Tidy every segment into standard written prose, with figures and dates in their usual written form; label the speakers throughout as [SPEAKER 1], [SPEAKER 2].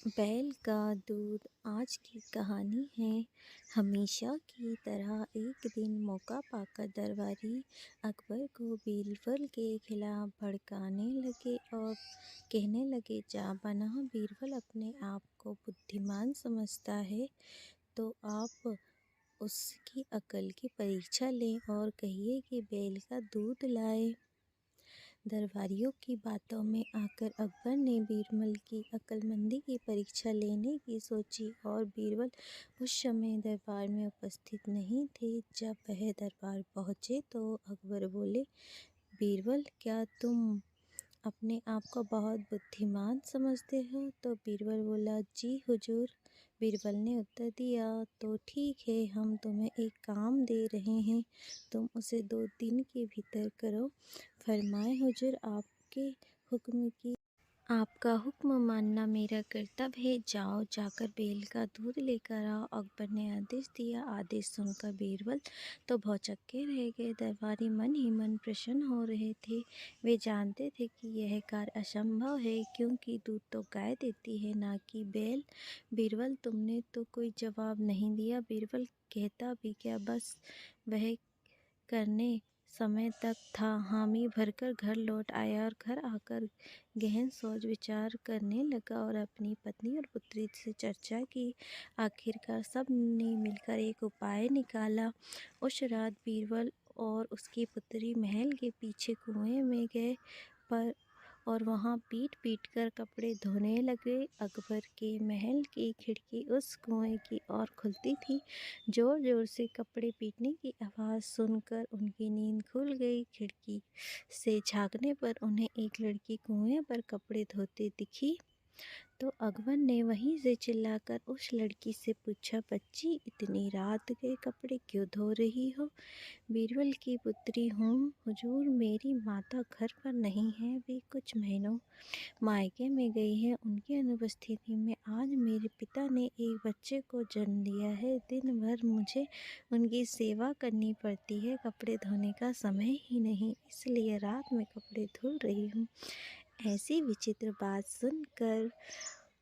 [SPEAKER 1] बैल का दूध आज की कहानी है। हमेशा की तरह एक दिन मौका पाकर दरबारी अकबर को बीरबल के खिलाफ भड़काने लगे और कहने लगे, जा बना बीरबल अपने आप को बुद्धिमान समझता है तो आप उसकी अकल की परीक्षा लें और कहिए कि बैल का दूध लाए। दरबारियों की बातों में आकर अकबर ने बीरबल की अक्लमंदी की परीक्षा लेने की सोची और बीरबल उस समय दरबार में उपस्थित नहीं थे। जब वह दरबार पहुँचे तो अकबर बोले, बीरबल, क्या तुम अपने आप को बहुत बुद्धिमान समझते हो? तो बीरबल बोला, जी हुजूर। बीरबल ने उत्तर दिया, तो ठीक है, हम तुम्हें एक काम दे रहे हैं, तुम उसे 2 दिन के भीतर करो। फरमाए हुजूर, आपके हुक्म की आपका हुक्म मानना मेरा कर्तव्य है। जाओ, जाकर बैल का दूध लेकर आओ। अकबर ने आदेश दिया। आदेश सुनकर बीरबल तो भौचक्के रह गए। दरबारी मन ही मन प्रसन्न हो रहे थे। वे जानते थे कि यह कार्य असंभव है, क्योंकि दूध तो गाय देती है, ना कि बैल। बीरबल, तुमने तो कोई जवाब नहीं दिया। बीरबल कहता भी क्या, बस वह करने समय तक था। हामी भरकर घर लौट आया और घर आकर गहन सोच विचार करने लगा और अपनी पत्नी और पुत्री से चर्चा की। आखिरकार सब ने मिलकर एक उपाय निकाला। उस रात बीरबल और उसकी पुत्री महल के पीछे कुएं में गए पर और वहां पीट पीट कर कपड़े धोने लगे। अकबर के महल की खिड़की उस कुएं की ओर खुलती थी। जोर जोर से कपड़े पीटने की आवाज़ सुनकर उनकी नींद खुल गई। खिड़की से झांकने पर उन्हें एक लड़की कुएं पर कपड़े धोते दिखी। तो अकबर ने वहीं से चिल्लाकर उस लड़की से पूछा, बच्ची, इतनी रात के कपड़े क्यों धो रही हो? बीरबल की पुत्री हूँ हुजूर, मेरी माता घर पर नहीं है, वे कुछ महीनों मायके में गई है। उनकी अनुपस्थिति में आज मेरे पिता ने एक बच्चे को जन्म दिया है। दिन भर मुझे उनकी सेवा करनी पड़ती है, कपड़े धोने का समय ही नहीं, इसलिए रात में कपड़े धुल रही हूँ। ऐसी विचित्र बात सुनकर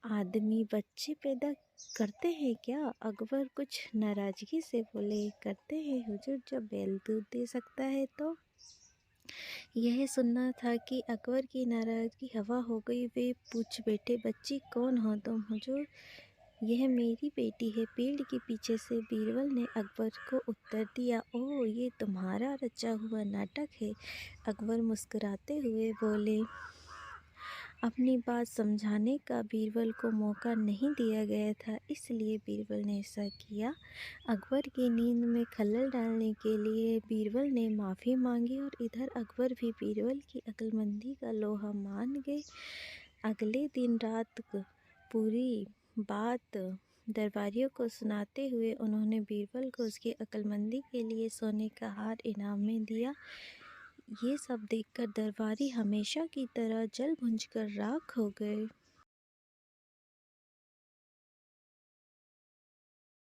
[SPEAKER 1] आदमी बच्चे पैदा करते हैं क्या? अकबर कुछ नाराजगी से बोले, करते हैं हुजूर, जब बैल दूध दे सकता है तो। यह सुनना था कि अकबर की नाराजगी हवा हो गई। वे पूछ बैठे, बच्ची, कौन हो तुम? हुजूर, यह मेरी बेटी है, पेड़ के पीछे से। बीरबल ने अकबर को उत्तर दिया, ओह, ये तुम्हारा रचा हुआ नाटक है। अकबर मुस्कुराते हुए बोले, अपनी बात समझाने का बीरबल को मौका नहीं दिया गया था, इसलिए बीरबल ने ऐसा किया। अकबर की नींद में खलल डालने के लिए बीरबल ने माफ़ी मांगी और इधर अकबर भी बीरबल की अक्लमंदी का लोहा मान गए। अगले दिन रात पूरी बात दरबारियों को सुनाते हुए उन्होंने बीरबल को उसकी अक्लमंदी के लिए सोने का हार इनाम में दिया। ये सब देखकर दरबारी हमेशा की तरह जल भुंज कर राख हो गए।